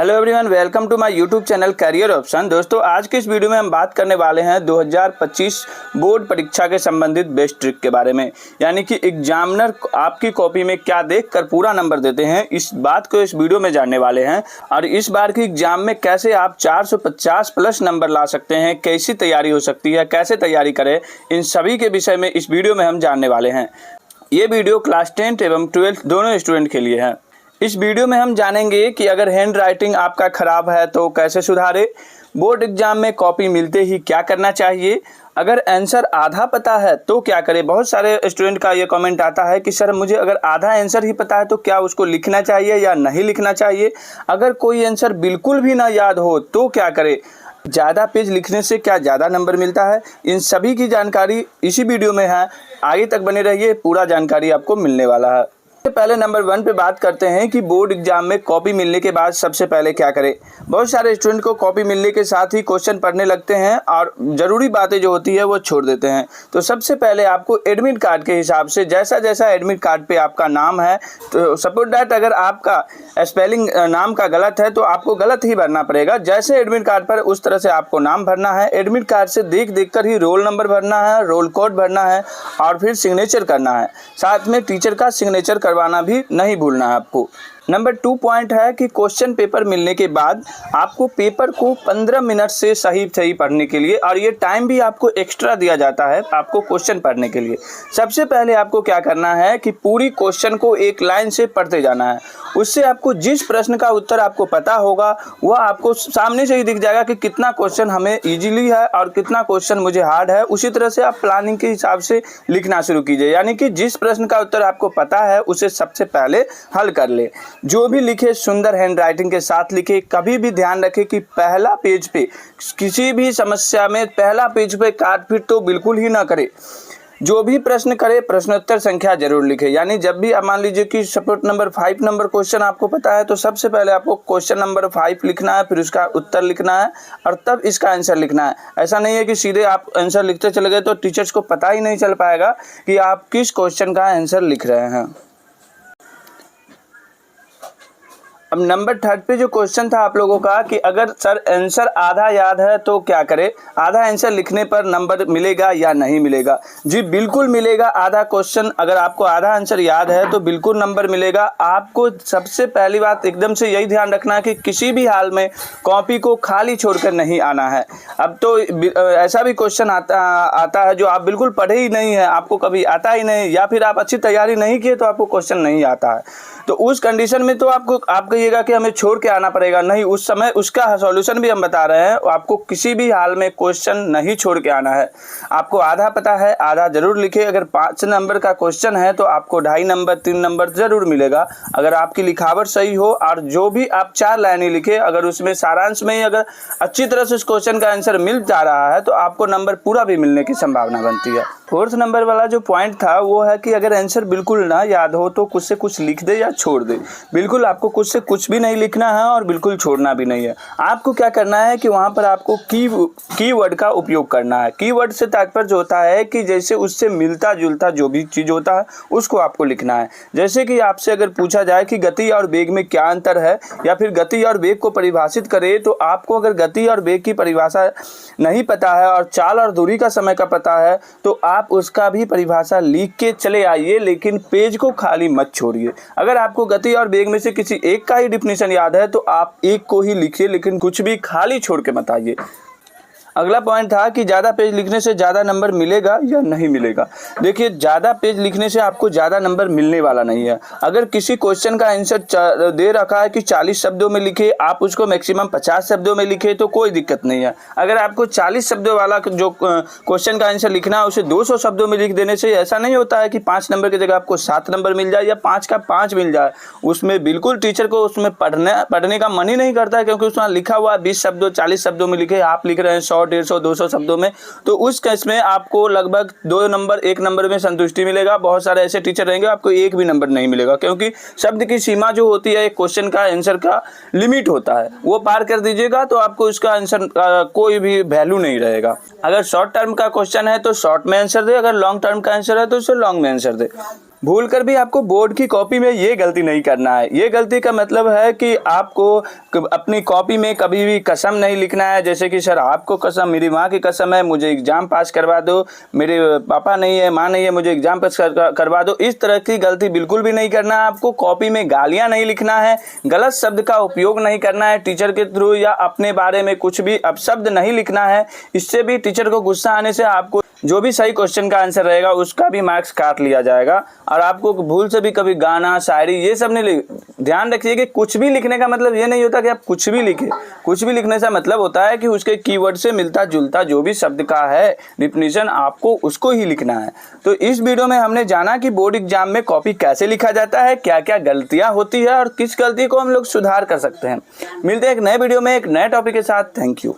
Hello everyone, welcome to my YouTube channel career option. दोस्तों, आज के इस वीडियो में हम बात करने वाले हैं 2025 बोर्ड परीक्षा के संबंधित बेस्ट ट्रिक के बारे में। यानी कि एग्जामिनर आपकी कॉपी में क्या देखकर पूरा नंबर देते हैं, इस बात को इस वीडियो में जानने वाले हैं। और इस बार की एग्जाम में कैसे आप 450 प्लस नंबर ला सकते हैं, कैसी तैयारी हो सकती है, कैसे तैयारी करें, इन सभी के विषय में इस वीडियो में हम जानने वाले हैं। ये वीडियो क्लास 10 एवं 12 दोनों स्टूडेंट के लिए है। इस वीडियो में हम जानेंगे कि अगर हैंड राइटिंग आपका खराब है तो कैसे सुधारें, बोर्ड एग्जाम में कॉपी मिलते ही क्या करना चाहिए, अगर आंसर आधा पता है तो क्या करें। बहुत सारे स्टूडेंट का ये कमेंट आता है कि सर मुझे अगर आधा आंसर ही पता है तो क्या उसको लिखना चाहिए या नहीं लिखना चाहिए, अगर कोई आंसर बिल्कुल भी ना याद हो तो क्या करें, ज़्यादा पेज लिखने से क्या ज़्यादा नंबर मिलता है, इन सभी की जानकारी इसी वीडियो में है। आगे तक बने रहिए, पूरा जानकारी आपको मिलने वाला है। पहले नंबर 1 पे बात करते हैं कि बोर्ड एग्जाम में कॉपी मिलने के बाद सबसे पहले क्या करें। बहुत सारे स्टूडेंट को कॉपी मिलने के साथ ही क्वेश्चन पढ़ने लगते हैं और ज़रूरी बातें जो होती है वो छोड़ देते हैं। तो सबसे पहले आपको एडमिट कार्ड के हिसाब से जैसा जैसा एडमिट कार्ड पे आपका नाम है, तो सपोज दैट अगर आपका स्पेलिंग नाम का गलत है तो आपको गलत ही भरना पड़ेगा। जैसे एडमिट कार्ड पर उस तरह से आपको नाम भरना है। एडमिट कार्ड से देख देख कर ही रोल नंबर भरना है, रोल कोड भरना है और फिर सिग्नेचर करना है। साथ में टीचर का सिग्नेचर करवाना भी नहीं भूलना है आपको। नंबर 2 पॉइंट है कि क्वेश्चन पेपर मिलने के बाद आपको पेपर को 15 मिनट से सही पढ़ने के लिए, और ये टाइम भी आपको एक्स्ट्रा दिया जाता है आपको क्वेश्चन पढ़ने के लिए। सबसे पहले आपको क्या करना है कि पूरी क्वेश्चन को एक लाइन से पढ़ते जाना है। उससे आपको जिस प्रश्न का उत्तर आपको पता होगा वह आपको सामने से ही दिख जाएगा कि कितना क्वेश्चन हमें इजीली है और कितना क्वेश्चन मुझे हार्ड है। उसी तरह से आप प्लानिंग के हिसाब से लिखना शुरू कीजिए। यानी कि जिस प्रश्न का उत्तर आपको पता है उसे सबसे पहले हल कर ले। जो भी लिखे सुंदर हैंड राइटिंग के साथ लिखे। कभी भी ध्यान रखें कि पहला पेज पे किसी भी समस्या में पहला पेज पे काट पीट तो बिल्कुल ही ना करें। जो भी प्रश्न करे प्रश्नोत्तर संख्या जरूर लिखे। यानी जब भी आप मान लीजिए कि सपोज नंबर 5 नंबर क्वेश्चन आपको पता है तो सबसे पहले आपको क्वेश्चन नंबर 5 लिखना है, फिर उसका उत्तर लिखना है और तब इसका आंसर लिखना है। ऐसा नहीं है कि सीधे आप आंसर लिखते चले गए तो टीचर्स को पता ही नहीं चल पाएगा कि आप किस क्वेश्चन का आंसर लिख रहे हैं। अब नंबर 3 पे जो क्वेश्चन था आप लोगों का कि अगर सर आंसर आधा याद है तो क्या करें, आधा आंसर लिखने पर नंबर मिलेगा या नहीं मिलेगा। जी बिल्कुल मिलेगा। आधा क्वेश्चन अगर आपको आधा आंसर याद है तो बिल्कुल नंबर मिलेगा। आपको सबसे पहली बात एकदम से यही ध्यान रखना है कि किसी भी हाल में कॉपी को खाली छोड़कर नहीं आना है। अब तो ऐसा भी क्वेश्चन आता है जो आप बिल्कुल पढ़े ही नहीं है, आपको कभी आता ही नहीं, या फिर आप अच्छी तैयारी नहीं किए तो आपको क्वेश्चन नहीं आता है। तो उस कंडीशन में तो आप कहिएगा कि हमें छोड़ के आना पड़ेगा, नहीं, उस समय उसका सॉल्यूशन भी हम बता रहे हैं। आपको किसी भी हाल में क्वेश्चन नहीं छोड़ के आना है। आपको आधा पता है, आधा जरूर लिखे। अगर 5 नंबर का क्वेश्चन है तो आपको 2.5 नंबर 3 नंबर जरूर मिलेगा अगर आपकी लिखावट सही हो। और जो भी आप 4 लाइनें लिखे, अगर उसमें सारांश में ही अगर अच्छी तरह से उस क्वेश्चन का आंसर मिल जा रहा है तो आपको नंबर पूरा भी मिलने की संभावना बनती है। 4th नंबर वाला जो पॉइंट था वो है कि अगर आंसर बिल्कुल ना याद हो तो कुछ से कुछ लिख दे या छोड़ दे। बिल्कुल आपको कुछ से कुछ भी नहीं लिखना है और बिल्कुल छोड़ना भी नहीं है। आपको क्या करना है कि वहाँ पर आपको कीवर्ड का उपयोग करना है। कीवर्ड से तात्पर्य होता है कि जैसे उससे मिलता जुलता जो भी चीज़ होता है उसको आपको लिखना है। जैसे कि आपसे अगर पूछा जाए कि गति और वेग में क्या अंतर है, या फिर गति और वेग को परिभाषित करे, तो आपको अगर गति और वेग की परिभाषा नहीं पता है और चाल और दूरी का समय का पता है तो आप उसका भी परिभाषा लिख के चले आइए, लेकिन पेज को खाली मत छोड़िए। अगर आपको गति और वेग में से किसी एक का ही डिफिनीशन याद है तो आप एक को ही लिखिए, लेकिन कुछ भी खाली छोड़ के मत आइए। अगला पॉइंट था कि ज़्यादा पेज लिखने से ज़्यादा नंबर मिलेगा या नहीं मिलेगा। देखिए, ज़्यादा पेज लिखने से आपको ज़्यादा नंबर मिलने वाला नहीं है। अगर किसी क्वेश्चन का आंसर दे रखा है कि 40 शब्दों में लिखे, आप उसको मैक्सिमम 50 शब्दों में लिखे तो कोई दिक्कत नहीं है। अगर आपको 40 शब्दों वाला जो क्वेश्चन का आंसर लिखना है उसे 200 शब्दों में लिख देने से ऐसा नहीं होता है कि 5 नंबर की जगह आपको 7 नंबर मिल जाए या 5 का 5 मिल जाए। उसमें बिल्कुल टीचर को उसमें पढ़ने का मन ही नहीं करता है, क्योंकि उसमें लिखा हुआ 20 शब्दों 40 शब्दों में लिखे, आप लिख रहे हैं 100 150 200 शब्दों में। तो उस केस में आपको लगभग 2 नंबर 1 नंबर में संतुष्टि मिलेगा। बहुत सारे ऐसे टीचर रहेंगे आपको 1 भी नंबर नहीं मिलेगा, क्योंकि शब्द की सीमा जो होती है एक क्वेश्चन का आंसर का लिमिट होता है, वो पार कर दीजिएगा तो आपको उसका आंसर कोई भी वैल्यू नहीं रहेगा। अगर शॉर्ट टर्म का क्वेश्चन है तो शॉर्ट में आंसर दे, अगर लॉन्ग टर्म का आंसर है तो उसे लॉन्ग में आंसर दे। भूलकर भी आपको बोर्ड की कॉपी में ये गलती नहीं करना है। ये गलती का मतलब है कि आपको अपनी कॉपी में कभी भी कसम नहीं लिखना है, जैसे कि सर आपको कसम, मेरी माँ की कसम है, मुझे एग्ज़ाम पास करवा दो, मेरे पापा नहीं है, माँ नहीं है, मुझे एग्ज़ाम पास करवा दो। इस तरह की गलती बिल्कुल भी नहीं करना है। आपको कॉपी में गालियाँ नहीं लिखना है, गलत शब्द का उपयोग नहीं करना है टीचर के थ्रू, या अपने बारे में कुछ भी अपशब्द नहीं लिखना है। इससे भी टीचर को गुस्सा आने से आपको जो भी सही क्वेश्चन का आंसर रहेगा उसका भी मार्क्स काट लिया जाएगा। और आपको भूल से भी कभी गाना, शायरी ये सब नहीं ध्यान रखिए कि कुछ भी लिखने का मतलब ये नहीं होता कि आप कुछ भी लिखें। कुछ भी लिखने से मतलब होता है कि उसके कीवर्ड से मिलता जुलता जो भी शब्द का है डिफिनीशन, आपको उसको ही लिखना है। तो इस वीडियो में हमने जाना कि बोर्ड एग्जाम में कॉपी कैसे लिखा जाता है, क्या क्या गलतियाँ होती है और किस गलती को हम लोग सुधार कर सकते हैं। मिलते हैं एक नए वीडियो में एक नए टॉपिक के साथ। Thank you.